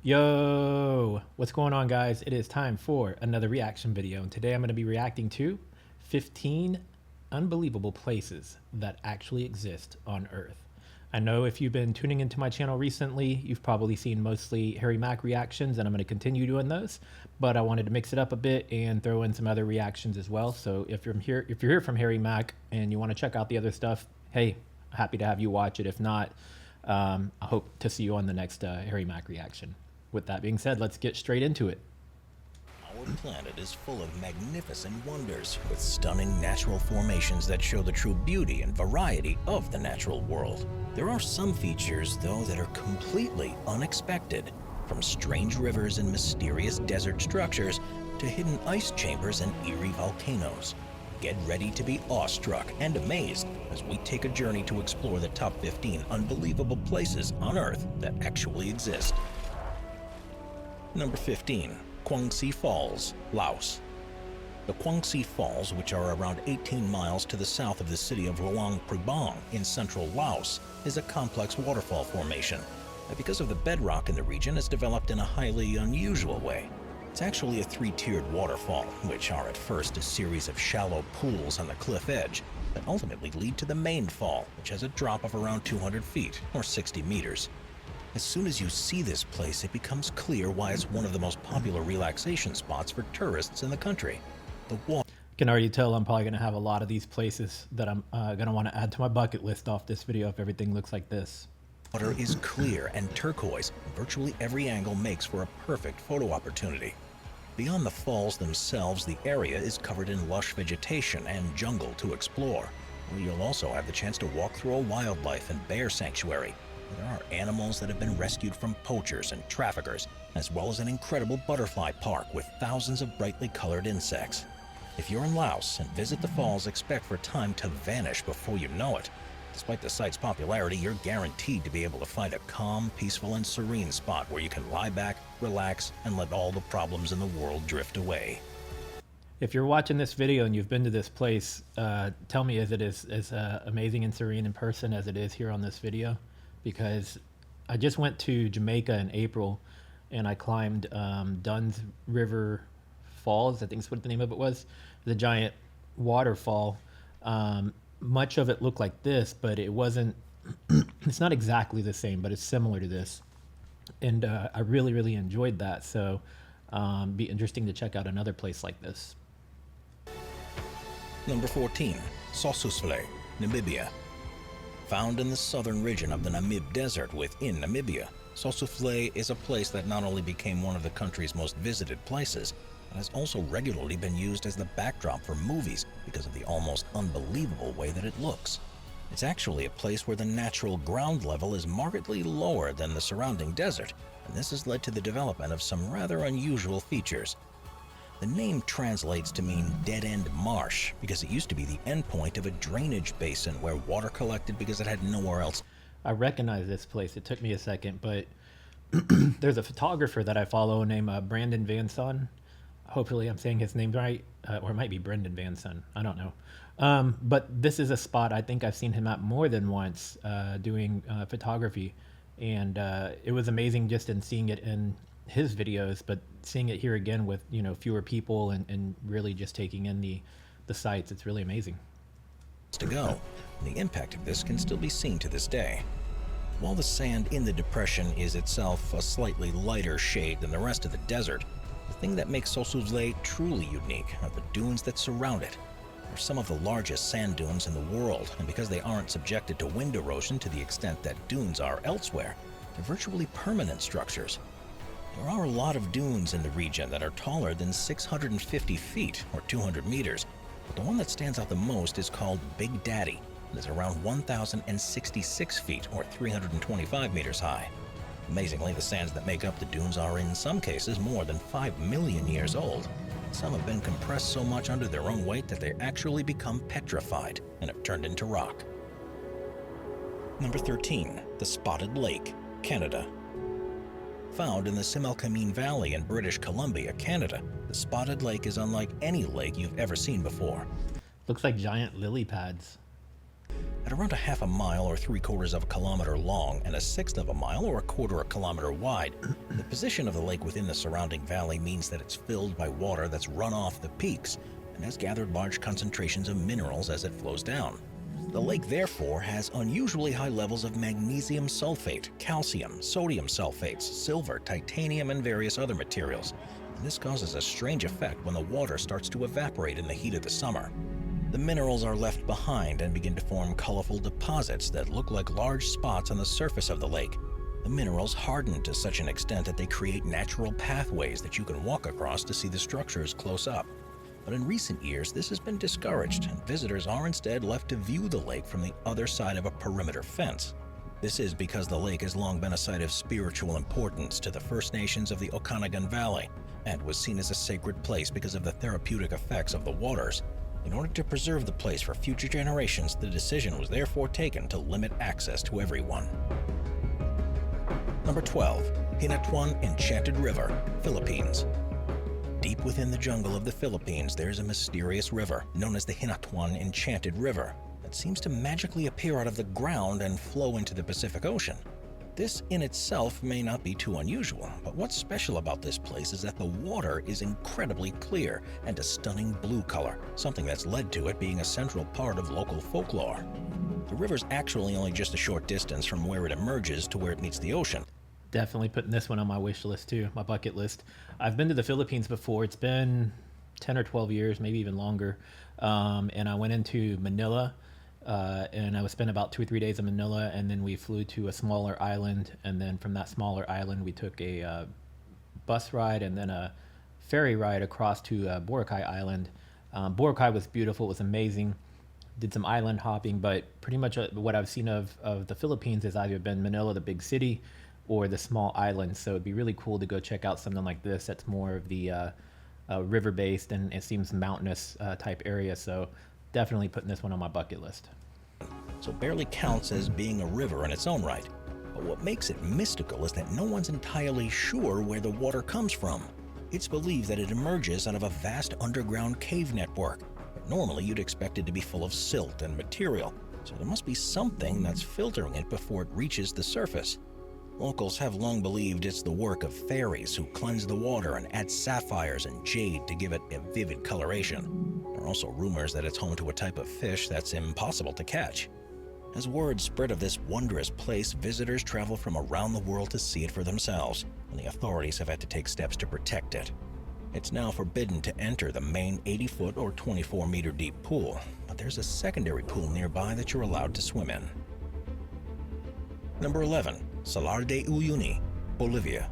Yo, what's going on, guys? It is time for another reaction video, and today I'm going to be reacting to 15 unbelievable places that actually exist on Earth. I know if you've been tuning into my channel recently, you've probably seen mostly Harry Mack reactions, and I'm going to continue doing those, but I wanted to mix it up a bit and throw in some other reactions as well. So if you're here from Harry Mack and you want to check out the other stuff, hey, happy to have you watch it. If not, I hope to see you on the next Harry Mack reaction. With that being said, let's get straight into it. Our planet is full of magnificent wonders, with stunning natural formations that show the true beauty and variety of the natural world. There are some features, though, that are completely unexpected, from strange rivers and mysterious desert structures to hidden ice chambers and eerie volcanoes. Get ready to be awestruck and amazed as we take a journey to explore the top 15 unbelievable places on Earth that actually exist. Number 15. Quang-Si Falls, Laos. The Quang-Si Falls, which are around 18 miles to the south of the city of Luang Prabang in central Laos, is a complex waterfall formation that, because of the bedrock in the region, is developed in a highly unusual way. It's actually a three-tiered waterfall, which are at first a series of shallow pools on the cliff edge that ultimately lead to the main fall, which has a drop of around 200 feet or 60 meters. As soon as you see this place, it becomes clear why it's one of the most popular relaxation spots for tourists in the country. The water Can already tell I'm probably going to have a lot of these places that I'm going to want to add to my bucket list off this video if everything looks like this. is clear and turquoise, and virtually every angle makes for a perfect photo opportunity. Beyond the falls themselves, the area is covered in lush vegetation and jungle to explore, where you'll also have the chance to walk through a wildlife and bear sanctuary. There are animals that have been rescued from poachers and traffickers, as well as an incredible butterfly park with thousands of brightly colored insects. If you're in Laos and visit the falls, expect for time to vanish before you know it. Despite the site's popularity, you're guaranteed to be able to find a calm, peaceful, and serene spot where you can lie back, relax, and let all the problems in the world drift away. If you're watching this video and you've been to this place, tell me is it as amazing and serene in person as it is here on this video? Because I just went to Jamaica in April and I climbed Dunn's River Falls, I think is what the name of it was, the giant waterfall. Much of it looked like this, but it wasn't, it's not exactly the same, but it's similar to this. And I really enjoyed that. So be interesting to check out another place like this. Number 14. Sossusvlei, Namibia. Found in the southern region of the Namib Desert within Namibia, Sossusvlei is a place that not only became one of the country's most visited places, but has also regularly been used as the backdrop for movies because of the almost unbelievable way that it looks. It's actually a place where the natural ground level is markedly lower than the surrounding desert, and this has led to the development of some rather unusual features. The name translates to mean dead-end marsh because it used to be the endpoint of a drainage basin where water collected because it had nowhere else. I recognize this place. It took me a second, but there's a photographer that I follow named Brandon Van Son. Hopefully I'm saying his name right, or it might be Brendan Van Son. I don't know. But this is a spot I think I've seen him at more than once doing photography. And it was amazing just in seeing it in his videos, but seeing it here again with, you know, fewer people and really just taking in the sights. It's really amazing. To go, and the impact of this can still be seen to this day. While the sand in the depression is itself a slightly lighter shade than the rest of the desert, the thing that makes Sossusvlei truly unique are the dunes that surround it. They're some of the largest sand dunes in the world, and because they aren't subjected to wind erosion to the extent that dunes are elsewhere, they're virtually permanent structures. There are a lot of dunes in the region that are taller than 650 feet or 200 meters, but the one that stands out the most is called Big Daddy and is around 1,066 feet or 325 meters high. Amazingly, the sands that make up the dunes are in some cases more than 5 million years old. Some have been compressed so much under their own weight that they actually become petrified and have turned into rock. Number 13. The Spotted Lake, Canada. Found in the Similkameen Valley in British Columbia, Canada, the Spotted Lake is unlike any lake you've ever seen before. Looks like giant lily pads. At around a half a mile or 3/4 of a kilometer long and a sixth of a mile or a quarter of a kilometer wide, the position of the lake within the surrounding valley means that it's filled by water that's run off the peaks and has gathered large concentrations of minerals as it flows down. The lake therefore has unusually high levels of magnesium sulfate, calcium, sodium sulfates, silver, titanium, and various other materials. And this causes a strange effect when the water starts to evaporate in the heat of the summer. The minerals are left behind and begin to form colorful deposits that look like large spots on the surface of the lake. The minerals harden to such an extent that they create natural pathways that you can walk across to see the structures close up. But in recent years, this has been discouraged, and visitors are instead left to view the lake from the other side of a perimeter fence. This is because the lake has long been a site of spiritual importance to the First Nations of the Okanagan Valley, and was seen as a sacred place because of the therapeutic effects of the waters. In order to preserve the place for future generations, the decision was therefore taken to limit access to everyone. Number 12. Hinatuan Enchanted River, Philippines. Deep within the jungle of the Philippines, there's a mysterious river known as the Hinatuan Enchanted River that seems to magically appear out of the ground and flow into the Pacific Ocean. This in itself may not be too unusual, but what's special about this place is that the water is incredibly clear and a stunning blue color, something that's led to it being a central part of local folklore. The river's actually only just a short distance from where it emerges to where it meets the ocean. Definitely putting this one on my wish list too, my bucket list. I've been to the Philippines before. It's been 10 or 12 years, maybe even longer. And I went into Manila, and I was spent about 2 or 3 days in Manila, and then we flew to a smaller island. And then from that smaller island, we took a bus ride and then a ferry ride across to Boracay Island. Boracay was beautiful. It was amazing. Did some island hopping, but pretty much what I've seen of the Philippines is either been Manila, the big city, or the small islands. So it'd be really cool to go check out something like this that's more of the river based, and it seems mountainous type area. So definitely putting this one on my bucket list. So it barely counts as being a river in its own right. But what makes it mystical is that no one's entirely sure where the water comes from. It's believed that it emerges out of a vast underground cave network. But normally you'd expect it to be full of silt and material. So there must be something that's filtering it before it reaches the surface. Locals have long believed it's the work of fairies who cleanse the water and add sapphires and jade to give it a vivid coloration. There are also rumors that it's home to a type of fish that's impossible to catch. As word spread of this wondrous place, visitors travel from around the world to see it for themselves, and the authorities have had to take steps to protect it. It's now forbidden to enter the main 80-foot or 24-meter deep pool, but there's a secondary pool nearby that you're allowed to swim in. Number 11. Salar de Uyuni, Bolivia.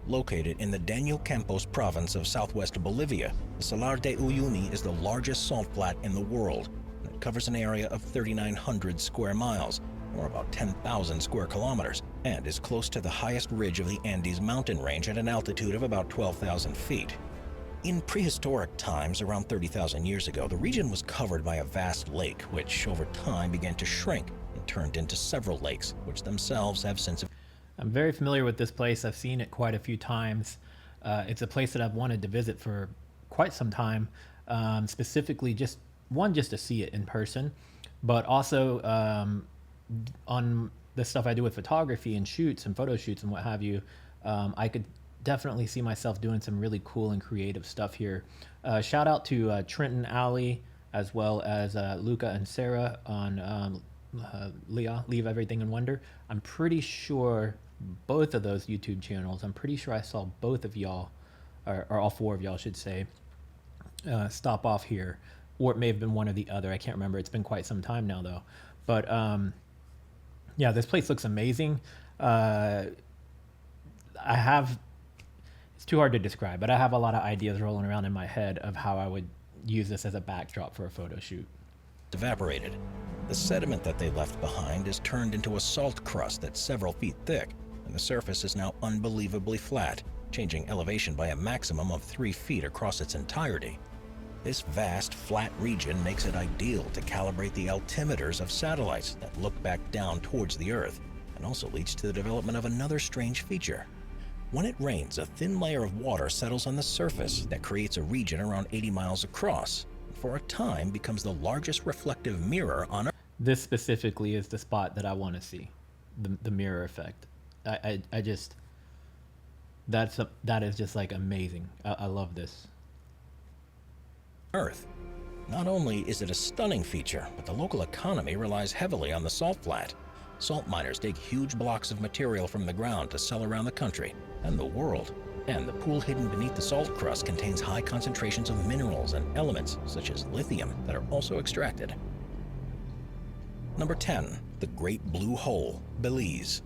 Located in the Daniel Campos province of southwest Bolivia, the Salar de Uyuni is the largest salt flat in the world. It covers an area of 3,900 square miles, or about 10,000 square kilometers, and is close to the highest ridge of the Andes mountain range at an altitude of about 12,000 feet. In prehistoric times, around 30,000 years ago, the region was covered by a vast lake, which over time began to shrink and turned into several lakes, which themselves have since... I'm very familiar with this place. I've seen it quite a few times. It's a place that I've wanted to visit for quite some time, specifically just to see it in person, but also on the stuff I do with photography and shoots and photo shoots and what have you, I could definitely see myself doing some really cool and creative stuff here. Shout out to Trenton Alley, as well as Luca and Sarah on Leave Everything in Wonder. I'm pretty sure both of those YouTube channels, I'm pretty sure I saw both of y'all, or all four of y'all should say, stop off here, or it may have been one or the other. I can't remember. It's been quite some time now though. But yeah, this place looks amazing. It's too hard to describe, but I have a lot of ideas rolling around in my head of how I would use this as a backdrop for a photo shoot. Evaporated. The sediment that they left behind is turned into a salt crust that's several feet thick, and the surface is now unbelievably flat, changing elevation by a maximum of 3 feet across its entirety. This vast, flat region makes it ideal to calibrate the altimeters of satellites that look back down towards the Earth, and also leads to the development of another strange feature. When it rains, a thin layer of water settles on the surface that creates a region around 80 miles across, and for a time becomes the largest reflective mirror on Earth. This specifically is the spot that I want to see, the mirror effect. I just that is just like amazing. I love this. Earth. Not only is it a stunning feature, but the local economy relies heavily on the salt flat. Salt miners dig huge blocks of material from the ground to sell around the country and the world. And the pool hidden beneath the salt crust contains high concentrations of minerals and elements such as lithium that are also extracted. Number 10. The Great Blue Hole, Belize.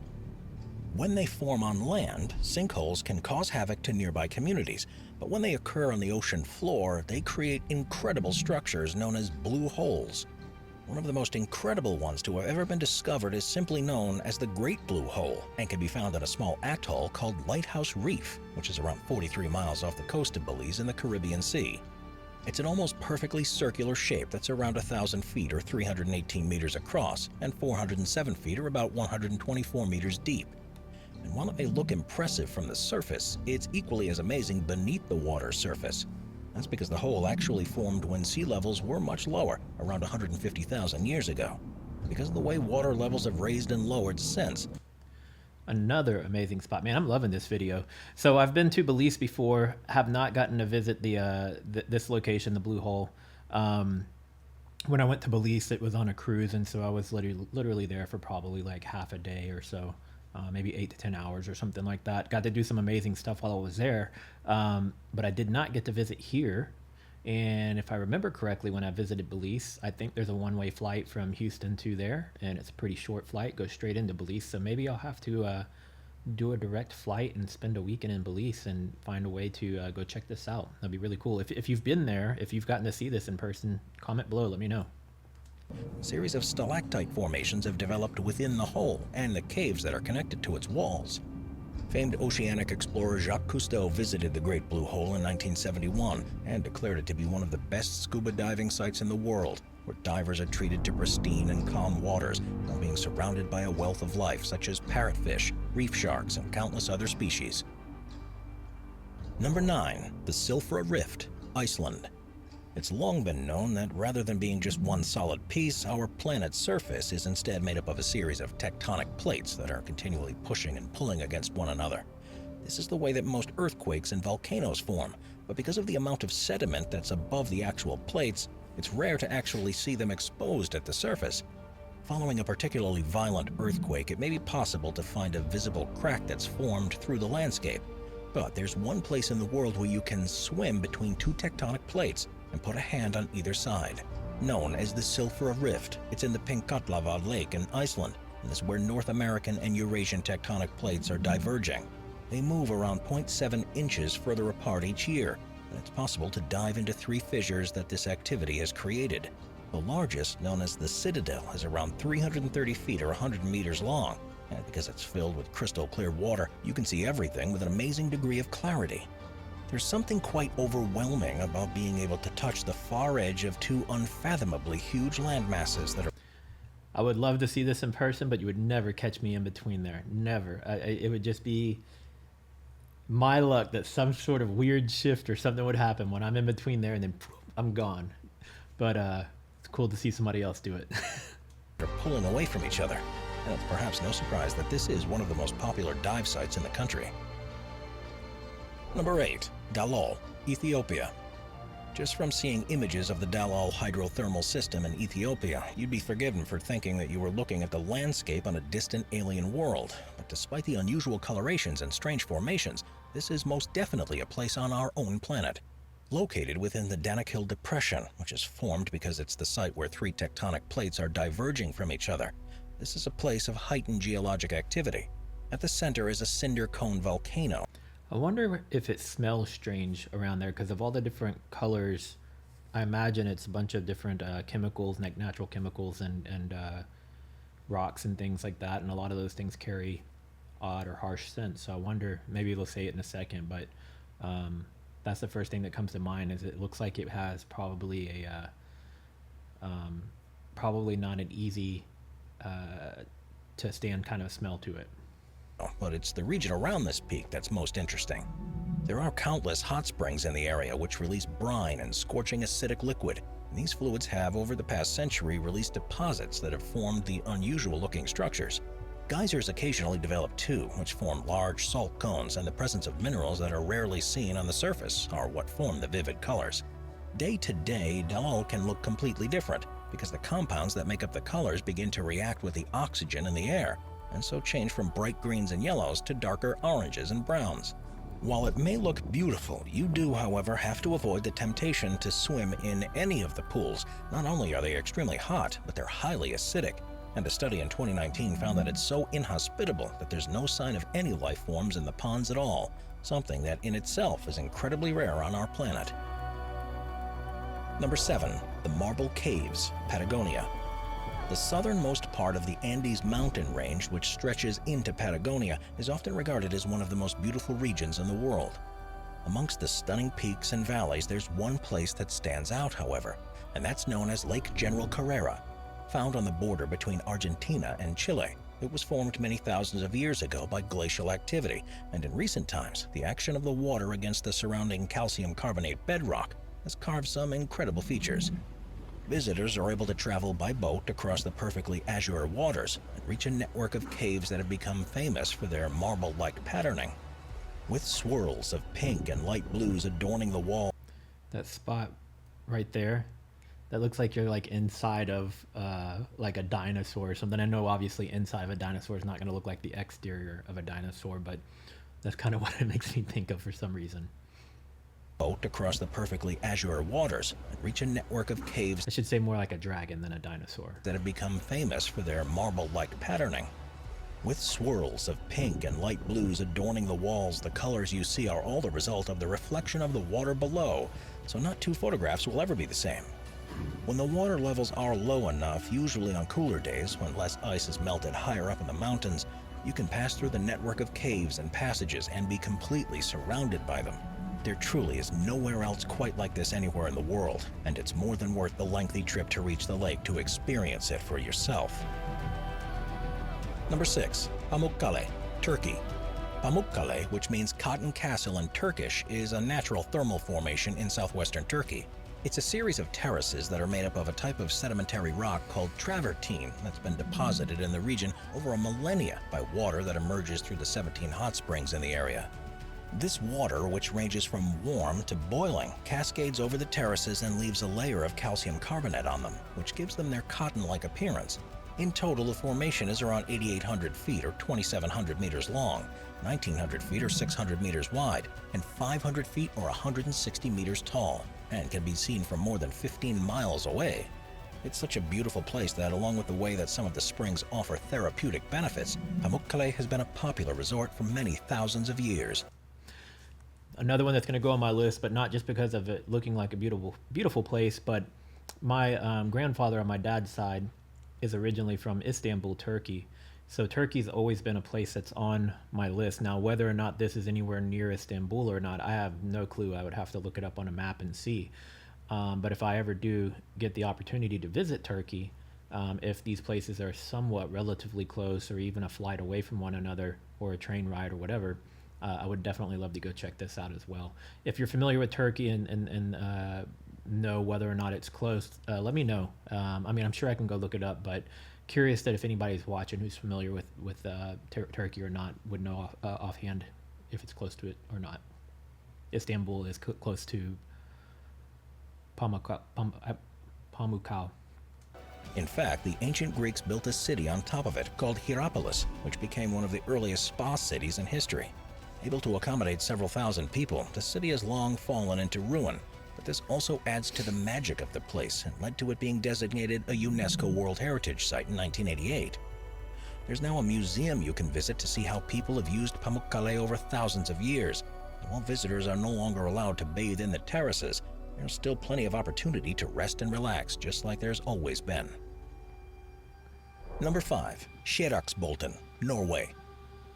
When they form on land, sinkholes can cause havoc to nearby communities, but when they occur on the ocean floor, they create incredible structures known as blue holes. One of the most incredible ones to have ever been discovered is simply known as the Great Blue Hole and can be found at a small atoll called Lighthouse Reef, which is around 43 miles off the coast of Belize in the Caribbean Sea. It's an almost perfectly circular shape that's around 1,000 feet or 318 meters across and 407 feet or about 124 meters deep. And while it may look impressive from the surface, it's equally as amazing beneath the water's surface. That's because the hole actually formed when sea levels were much lower, around 150,000 years ago. Because of the way water levels have raised and lowered since. Another amazing spot, man. I'm loving this video. So I've been to Belize before, have not gotten to visit this location, the Blue Hole. When I went to Belize, it was on a cruise, and so I was literally there for probably like half a day or so. Maybe 8 to 10 hours or something like that. Got to do some amazing stuff while I was there, but I did not get to visit here. And if I remember correctly, when I visited Belize, I think there's a one-way flight from Houston to there, and it's a pretty short flight, goes straight into Belize. So maybe I'll have to do a direct flight and spend a weekend in Belize and find a way to go check this out. That'd be really cool. If you've been there, if you've gotten to see this in person, comment below, let me know. A series of stalactite formations have developed within the hole and the caves that are connected to its walls. Famed oceanic explorer Jacques Cousteau visited the Great Blue Hole in 1971 and declared it to be one of the best scuba diving sites in the world, where divers are treated to pristine and calm waters while being surrounded by a wealth of life such as parrotfish, reef sharks, and countless other species. Number 9. The Silfra Rift, Iceland. It's long been known that rather than being just one solid piece, our planet's surface is instead made up of a series of tectonic plates that are continually pushing and pulling against one another. This is the way that most earthquakes and volcanoes form, but because of the amount of sediment that's above the actual plates, it's rare to actually see them exposed at the surface. Following a particularly violent earthquake, it may be possible to find a visible crack that's formed through the landscape. But there's one place in the world where you can swim between two tectonic plates and put a hand on either side. Known as the Silfra Rift, it's in the Pinkatlavad Lake in Iceland, and is where North American and Eurasian tectonic plates are diverging. They move around 0.7 inches further apart each year, and it's possible to dive into 3 fissures that this activity has created. The largest, known as the Citadel, is around 330 feet or 100 meters long, and because it's filled with crystal clear water, you can see everything with an amazing degree of clarity. There's something quite overwhelming about being able to touch the far edge of 2 unfathomably huge landmasses that are... I would love to see this in person, but you would never catch me in between there. Never. It would just be my luck that some sort of weird shift or something would happen when I'm in between there, and then I'm gone. But it's cool to see somebody else do it. They're pulling away from each other, and it's perhaps no surprise that this is one of the most popular dive sites in the country. Number 8. Dalol, Ethiopia. Just from seeing images of the Dalol hydrothermal system in Ethiopia, you'd be forgiven for thinking that you were looking at the landscape on a distant alien world. But despite the unusual colorations and strange formations, this is most definitely a place on our own planet. Located within the Danakil Depression, which is formed because it's the site where 3 tectonic plates are diverging from each other, this is a place of heightened geologic activity. At the center is a cinder cone volcano. I wonder if it smells strange around there because of all the different colors. I imagine it's a bunch of different chemicals, like natural chemicals and rocks and things like that. And a lot of those things carry odd or harsh scents. So I wonder, maybe they'll say it in a second, but that's the first thing that comes to mind is it looks like it has probably probably not an easy to stand kind of smell to it. But it's the region around this peak that's most interesting. There are countless hot springs in the area which release brine and scorching acidic liquid, And these fluids have, over the past century, released deposits that have formed the unusual-looking structures. Geysers occasionally develop too, which form large salt cones, and the presence of minerals that are rarely seen on the surface are what form the vivid colors. Day to day, Dalal can look completely different because the compounds that make up the colors begin to react with the oxygen in the air, and so change from bright greens and yellows to darker oranges and browns. While it may look beautiful, you do, however, have to avoid the temptation to swim in any of the pools. Not only are they extremely hot, but they're highly acidic. And a study in 2019 found that it's so inhospitable that there's no sign of any life forms in the ponds at all, something that in itself is incredibly rare on our planet. Number 7. The Marble Caves, Patagonia. The southernmost part of the Andes mountain range, which stretches into Patagonia, is often regarded as one of the most beautiful regions in the world. Amongst the stunning peaks and valleys, there's one place that stands out, however, and that's known as Lake General Carrera. Found on the border between Argentina and Chile, it was formed many thousands of years ago by glacial activity, and in recent times, the action of the water against the surrounding calcium carbonate bedrock has carved some incredible features. Visitors are able to travel by boat across the perfectly azure waters and reach a network of caves that have become famous for their marble-like patterning. With swirls of pink and light blues adorning the wall. That spot right there, that looks like you're like inside of like a dinosaur or something. I know obviously inside of a dinosaur is not going to look like the exterior of a dinosaur, but that's kind of what it makes me think of for some reason. Boat across the perfectly azure waters and reach a network of caves. I should say more like a dragon than a dinosaur. That have become famous for their marble-like patterning. With swirls of pink and light blues adorning the walls, the colors you see are all the result of the reflection of the water below, so not two photographs will ever be the same. When the water levels are low enough, usually on cooler days when less ice is melted higher up in the mountains, you can pass through the network of caves and passages and be completely surrounded by them. There truly is nowhere else quite like this anywhere in the world, and it's more than worth the lengthy trip to reach the lake to experience it for yourself. Number 6. Pamukkale, Turkey. Pamukkale, which means cotton castle in Turkish, is a natural thermal formation in southwestern Turkey. It's a series of terraces that are made up of a type of sedimentary rock called travertine that's been deposited in the region over a millennia by water that emerges through the 17 hot springs in the area. This water, which ranges from warm to boiling, cascades over the terraces and leaves a layer of calcium carbonate on them, which gives them their cotton-like appearance. In total, the formation is around 8,800 feet or 2,700 meters long, 1,900 feet or 600 meters wide, and 500 feet or 160 meters tall, and can be seen from more than 15 miles away. It's such a beautiful place that, along with the way that some of the springs offer therapeutic benefits, Pamukkale has been a popular resort for many thousands of years. Another one that's going to go on my list, but not just because of it looking like a beautiful place, but my grandfather on my dad's side is originally from Istanbul, Turkey. So Turkey's always been a place that's on my list. Now, whether or not this is anywhere near Istanbul or not, I have no clue. I would have to look it up on a map and see. But if I ever do get the opportunity to visit Turkey, if these places are somewhat relatively close or even a flight away from one another or a train ride or whatever, I would definitely love to go check this out as well. If you're familiar with Turkey and know whether or not it's close, let me know. I mean, I'm sure I can go look it up, but curious that if anybody's watching who's familiar with Turkey or not would know offhand if it's close to it or not. Istanbul is close to Pamukkale. In fact, the ancient Greeks built a city on top of it called Hierapolis, which became one of the earliest spa cities in history. Able to accommodate several thousand people, the city has long fallen into ruin, but this also adds to the magic of the place and led to it being designated a UNESCO World Heritage Site in 1988. There's now a museum you can visit to see how people have used Pamukkale over thousands of years, and while visitors are no longer allowed to bathe in the terraces, there's still plenty of opportunity to rest and relax, just like there's always been. Number 5. Skjærgårdsbotn, Norway.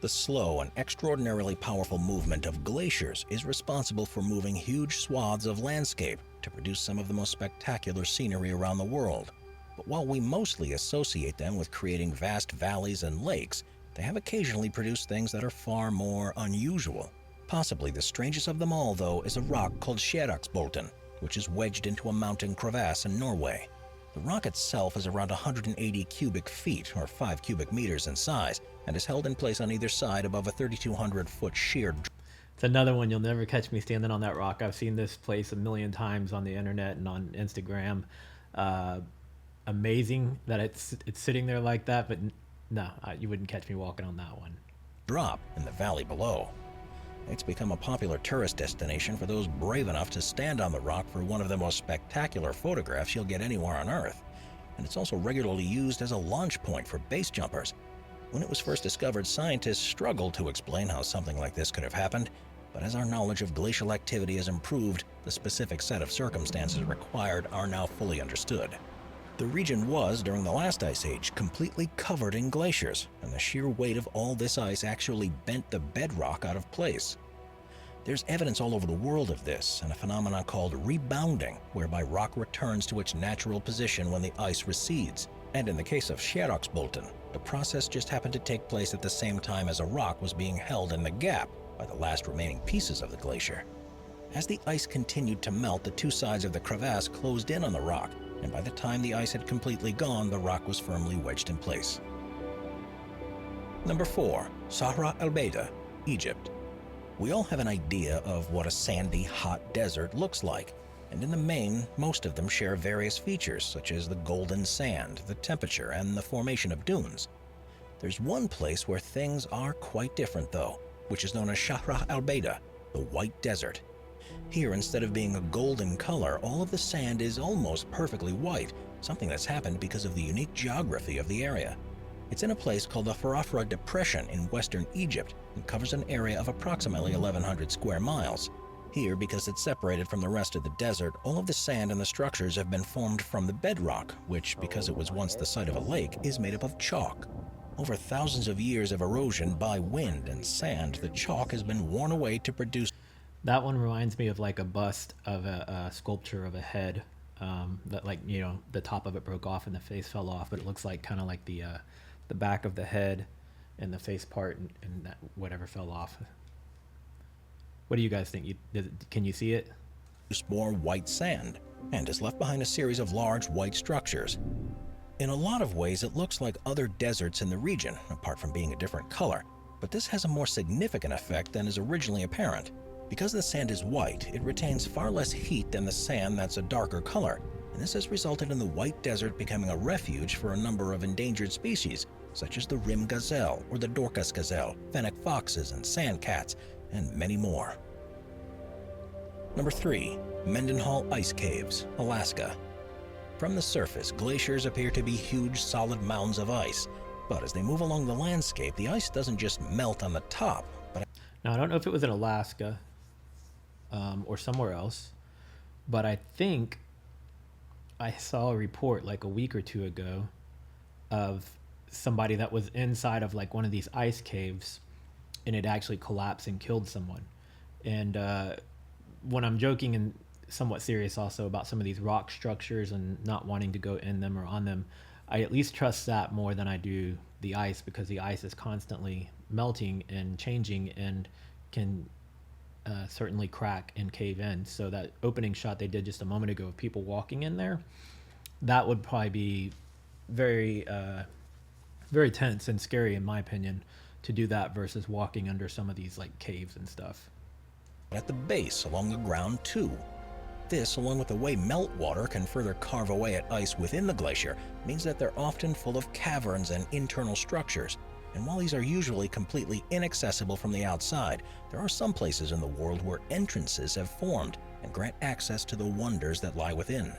The slow and extraordinarily powerful movement of glaciers is responsible for moving huge swaths of landscape to produce some of the most spectacular scenery around the world. But while we mostly associate them with creating vast valleys and lakes, they have occasionally produced things that are far more unusual. Possibly the strangest of them all, though, is a rock called Skjærgårdsbotn. which is wedged into a mountain crevasse in Norway. The rock itself is around 180 cubic feet, or 5 cubic meters in size, and is held in place on either side above a 3,200-foot sheer. It's another one. You'll never catch me standing on that rock. I've seen this place a million times on the internet and on Instagram. Amazing that it's sitting there like that, but no, you wouldn't catch me walking on that one. Drop in the valley below. It's become a popular tourist destination for those brave enough to stand on the rock for one of the most spectacular photographs you'll get anywhere on Earth. And it's also regularly used as a launch point for base jumpers. When it was first discovered, scientists struggled to explain how something like this could have happened, but as our knowledge of glacial activity has improved, the specific set of circumstances required are now fully understood. The region was, during the last ice age, completely covered in glaciers, and the sheer weight of all this ice actually bent the bedrock out of place. There's evidence all over the world of this, and a phenomenon called rebounding, whereby rock returns to its natural position when the ice recedes. And in the case of Skjærgårdsbotn, the process just happened to take place at the same time as a rock was being held in the gap by the last remaining pieces of the glacier. As the ice continued to melt, the two sides of the crevasse closed in on the rock, and by the time the ice had completely gone, the rock was firmly wedged in place. Number 4. Sahra el-Beida, Egypt. We all have an idea of what a sandy, hot desert looks like, and in the main, most of them share various features such as the golden sand, the temperature, and the formation of dunes. There's one place where things are quite different though, which is known as Sahra el-Beida, the White Desert. Here, instead of being a golden color, all of the sand is almost perfectly white, something that's happened because of the unique geography of the area. It's in a place called the Farafra Depression in western Egypt and covers an area of approximately 1,100 square miles. Here, because it's separated from the rest of the desert, all of the sand and the structures have been formed from the bedrock, which, because it was once the site of a lake, is made up of chalk. Over thousands of years of erosion by wind and sand, the chalk has been worn away to produce. That one reminds me of like a bust of a sculpture of a head that, like, you know, the top of it broke off and the face fell off, but it looks like kind of like the back of the head and the face part and that whatever fell off. What do you guys think? Can you see it? More white sand, and has left behind a series of large white structures. In a lot of ways, it looks like other deserts in the region, apart from being a different color, but this has a more significant effect than is originally apparent. Because the sand is white, it retains far less heat than the sand that's a darker color, and this has resulted in the White Desert becoming a refuge for a number of endangered species, such as the rim gazelle or the Dorcas gazelle, fennec foxes and sand cats, and many more. Number 3. Mendenhall Ice Caves, Alaska. From the surface, glaciers appear to be huge solid mounds of ice, but as they move along the landscape, the ice doesn't just melt on the top, but... Now, I don't know if it was in Alaska or somewhere else, but I think I saw a report like a week or two ago of somebody that was inside of like one of these ice caves, and it actually collapsed and killed someone. And when I'm joking and somewhat serious also about some of these rock structures and not wanting to go in them or on them, I at least trust that more than I do the ice, because the ice is constantly melting and changing and can certainly crack and cave in. So that opening shot they did just a moment ago of people walking in there, that would probably be very very tense and scary in my opinion to do that versus walking under some of these like caves and stuff. at the base along the ground too. This, along with the way meltwater can further carve away at ice within the glacier, means that they're often full of caverns and internal structures. And while these are usually completely inaccessible from the outside, there are some places in the world where entrances have formed and grant access to the wonders that lie within.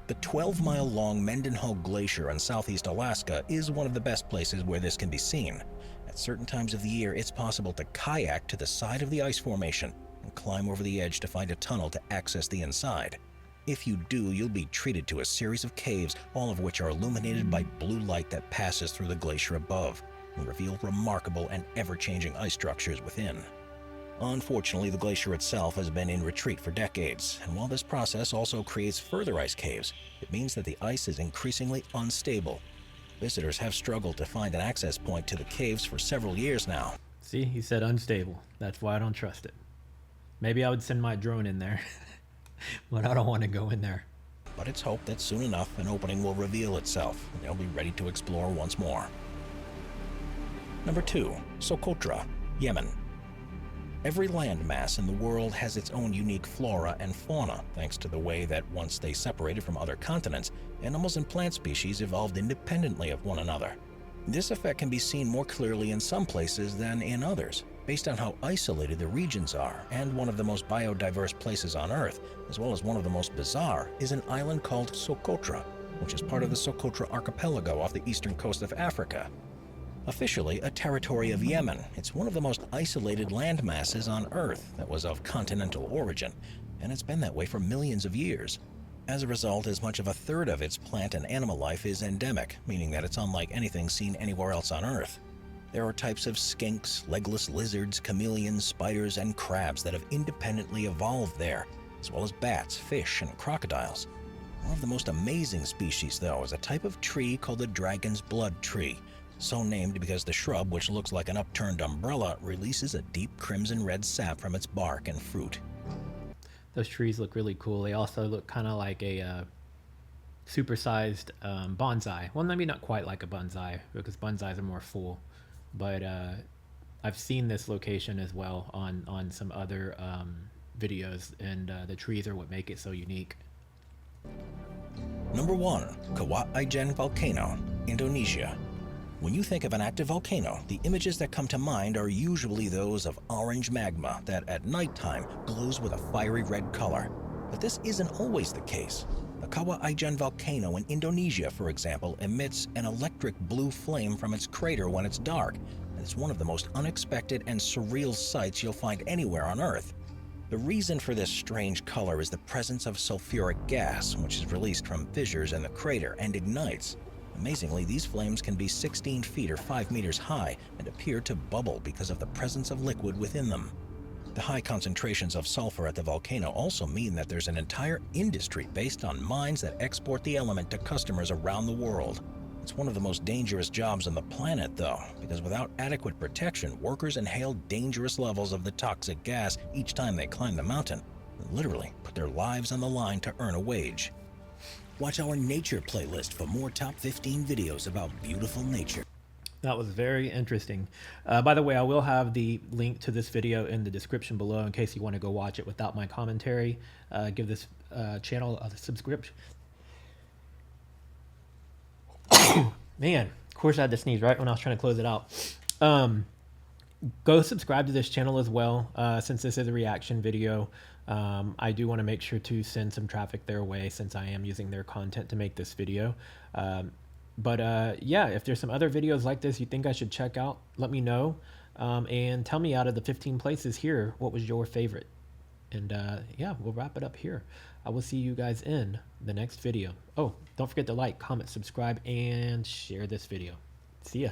The 12-mile-long Mendenhall Glacier in southeast Alaska is one of the best places where this can be seen. At certain times of the year, it's possible to kayak to the side of the ice formation and climb over the edge to find a tunnel to access the inside. If you do, you'll be treated to a series of caves, all of which are illuminated by blue light that passes through the glacier above and reveal remarkable and ever-changing ice structures within. Unfortunately, the glacier itself has been in retreat for decades, and while this process also creates further ice caves, it means that the ice is increasingly unstable. Visitors have struggled to find an access point to the caves for several years now. See, he said unstable. That's why I don't trust it. Maybe I would send my drone in there. but I don't want to go in there. But it's hoped that soon enough an opening will reveal itself and they'll be ready to explore once more. Number 2. Socotra, Yemen. Every landmass in the world has its own unique flora and fauna, thanks to the way that once they separated from other continents, animals and plant species evolved independently of one another. This effect can be seen more clearly in some places than in others, based on how isolated the regions are, and one of the most biodiverse places on Earth, as well as one of the most bizarre, is an island called Socotra, which is part of the Socotra archipelago off the eastern coast of Africa. Officially a territory of Yemen, it's one of the most isolated landmasses on Earth that was of continental origin, and it's been that way for millions of years. As a result, as much of a third of its plant and animal life is endemic, meaning that it's unlike anything seen anywhere else on Earth. There are types of skinks, legless lizards, chameleons, spiders, and crabs that have independently evolved there, as well as bats, fish, and crocodiles. One of the most amazing species, though, is a type of tree called the dragon's blood tree, so named because the shrub, which looks like an upturned umbrella, releases a deep crimson red sap from its bark and fruit. Those trees look really cool. They also look kind of like a supersized bonsai. Well, maybe not quite like a bonsai, because bonsais are more full. But I've seen this location as well on some other videos, and the trees are what make it so unique. Number 1. Kawah Ijen Volcano, Indonesia. When you think of an active volcano, the images that come to mind are usually those of orange magma that at nighttime glows with a fiery red color. But this isn't always the case. The Kawah Ijen volcano in Indonesia, for example, emits an electric blue flame from its crater when it's dark, and it's one of the most unexpected and surreal sights you'll find anywhere on Earth. The reason for this strange color is the presence of sulfuric gas, which is released from fissures in the crater and ignites. Amazingly, these flames can be 16 feet or 5 meters high and appear to bubble because of the presence of liquid within them. The high concentrations of sulfur at the volcano also mean that there's an entire industry based on mines that export the element to customers around the world. It's one of the most dangerous jobs on the planet, though, because without adequate protection, workers inhale dangerous levels of the toxic gas each time they climb the mountain, and literally put their lives on the line to earn a wage. Watch our nature playlist for more top 15 videos about beautiful nature. That was very interesting. By the way, I will have the link to this video in the description below in case you want to go watch it without my commentary. Give this channel a subscription. Man, of course I had to sneeze right when I was trying to close it out. Go subscribe to this channel as well, since this is a reaction video. I do want to make sure to send some traffic their way since I am using their content to make this video. Yeah, if there's some other videos like this you think I should check out, let me know. And tell me out of the 15 places here, what was your favorite? And yeah, we'll wrap it up here. I will see you guys in the next video. Oh, don't forget to like, comment, subscribe, and share this video. See ya.